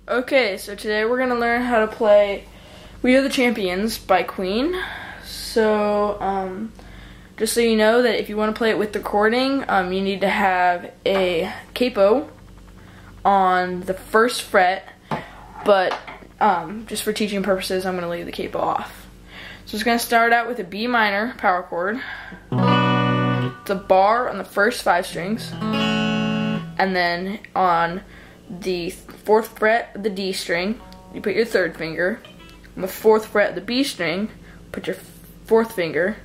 Okay, so today we're going to learn how to play We Are the Champions by Queen. So, just so you know that if you want to play it with the recording, you need to have a capo on the first fret, but just for teaching purposes, I'm going to leave the capo off. So it's going to start out with a B minor power chord, the bar on the first 5 strings, and then on the 4th fret of the D string, you put your 3rd finger. On the 4th fret of the B string, put your 4th finger.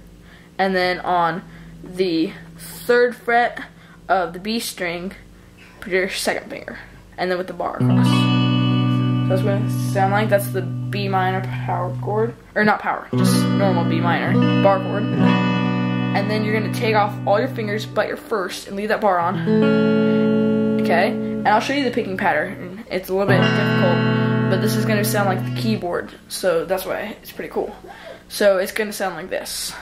And then on the 3rd fret of the B string, put your 2nd finger. And then with the bar across. So that's what it sounds like. That's the B minor power chord. Or not power, just normal B minor bar chord. And then you're going to take off all your fingers but your first and leave that bar on. Okay? And I'll show you the picking pattern. It's a little bit difficult, but this is going to sound like the keyboard, so that's why it's pretty cool. So it's going to sound like this.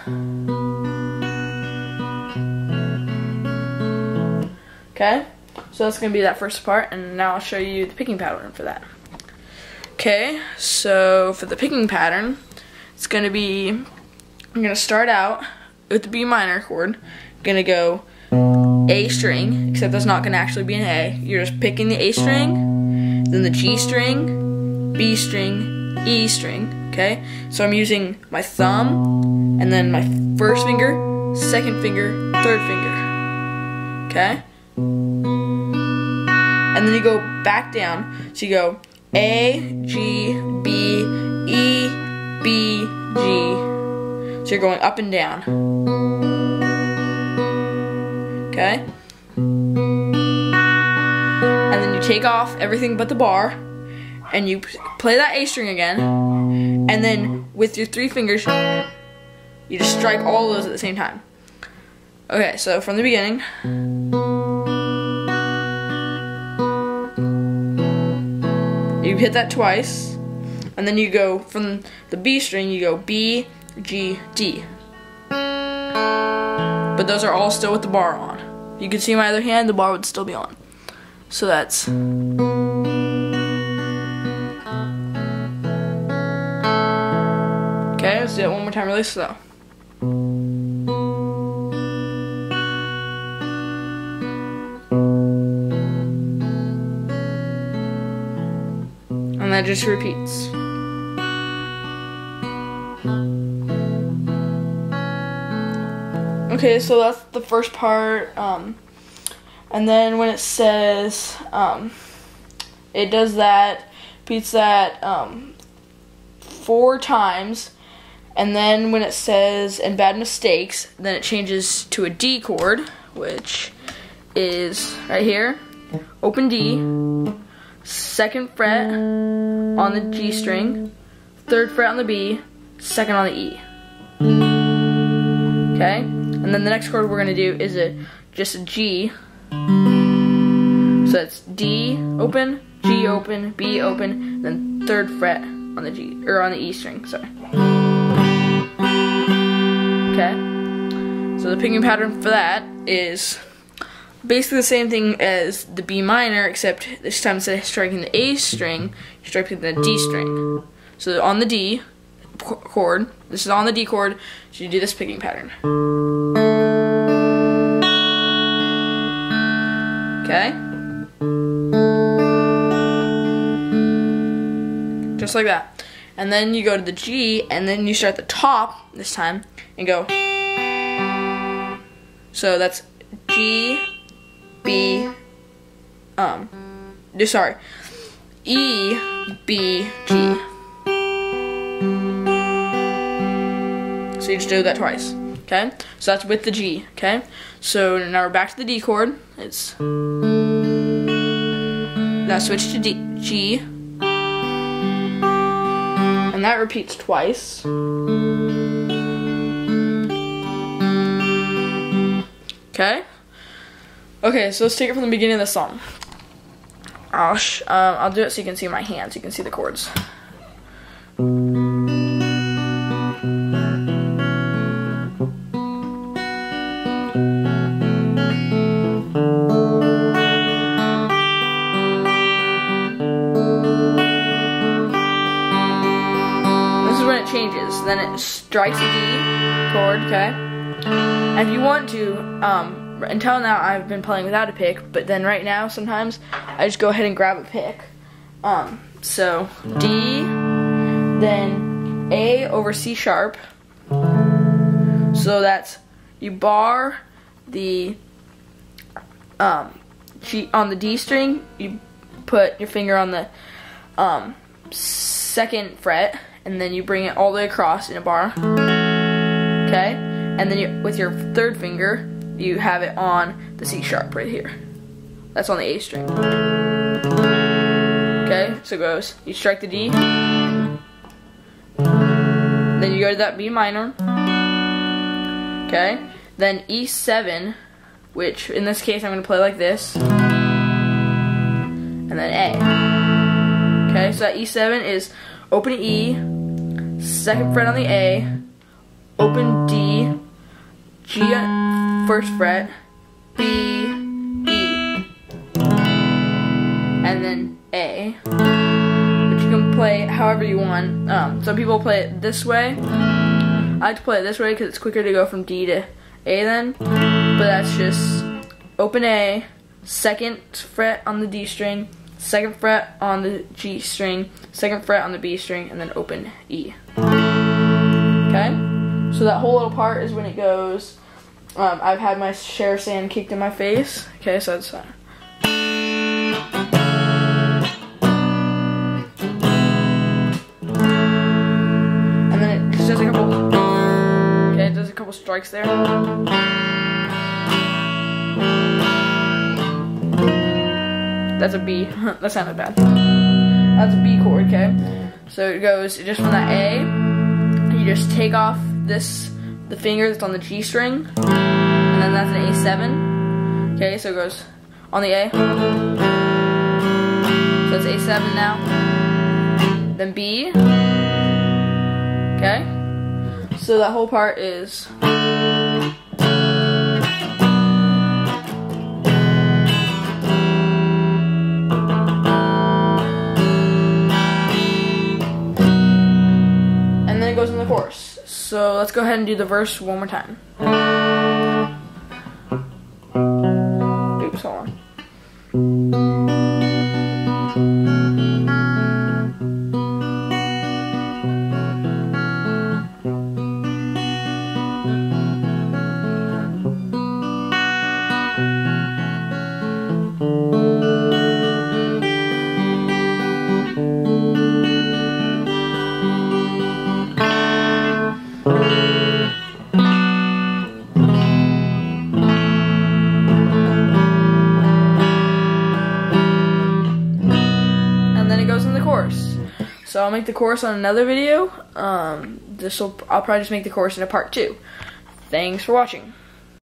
Okay? So that's going to be that first part, and now I'll show you the picking pattern for that. Okay, so for the picking pattern, it's going to be, I'm going to start out with the B minor chord. I'm going to go A string, except that's not going to actually be an A. You're just picking the A string, then the G string, B string, E string, okay? So I'm using my thumb, and then my 1st finger, 2nd finger, 3rd finger, okay? And then you go back down, so you go A, G, B, E, B, G. So you're going up and down. Okay? And then you take off everything but the bar, and you play that A string again, and then with your 3 fingers, you just strike all of those at the same time. Okay, so from the beginning. You hit that twice, and then you go from the B string, you go B, G, D. But those are all still with the bar on. You can see my other hand, the bar would still be on. So that's... Okay, let's do it one more time really slow. And that just repeats. Okay, so that's the first part, and then when it says, it does that, repeats that 4 times, and then when it says, and bad mistakes, then it changes to a D chord, which is right here, open D, 2nd fret on the G string, 3rd fret on the B, 2nd on the E. Okay? And then the next chord we're going to do is just a G. So that's D open, G open, B open, then 3rd fret on the G, or on the E string, sorry. Okay? So the picking pattern for that is basically the same thing as the B minor, except this time instead of striking the A string, you're striking the D string. So on the D chord, this is on the D chord, so you do this picking pattern. Okay? Just like that. And then you go to the G, and then you start at the top this time, and go. So that's G, B, sorry, E, B, G. So you just do that twice, okay? So that's with the G, okay? So now we're back to the D chord. It's now switch to G, and that repeats twice. Okay? Okay, so let's take it from the beginning of the song. I'll do it so you can see my hands, so you can see the chords. it changes. Then it strikes a D chord, okay? And if you want to, until now I've been playing without a pick, but then right now sometimes I just go ahead and grab a pick. So D, then A over C sharp. So that's, you bar the G on the D string, you put your finger on the second fret, and then you bring it all the way across in a bar. Okay? And then with your third finger, you have it on the C sharp right here. That's on the A string. Okay? So it goes, you strike the D, then you go to that B minor. Okay? Then E7, which in this case I'm going to play like this, and then A. Okay, so that E7 is open E, second fret on the A, open D, G on first fret, B, E, and then A, which you can play however you want. Some people play it this way. I like to play it this way because it's quicker to go from D to A then, but that's just open A, second fret on the D string, second fret on the G string, second fret on the B string, and then open E. Okay? So that whole little part is when it goes, I've had my share of sand kicked in my face. Okay, so that's fine. And then it just does a couple, okay, it does a couple strikes there. That's a B. That sounded bad. That's a B chord, okay? So it goes just from that A, you just take off the finger that's on the G string, and then that's an A7. Okay, so it goes on the A. So it's A7 now. Then B. Okay? So that whole part is. It goes in the chorus. So let's go ahead and do the verse one more time. Oops, hold on. So I'll make the chorus on another video. I'll probably just make the chorus in a part 2. Thanks for watching.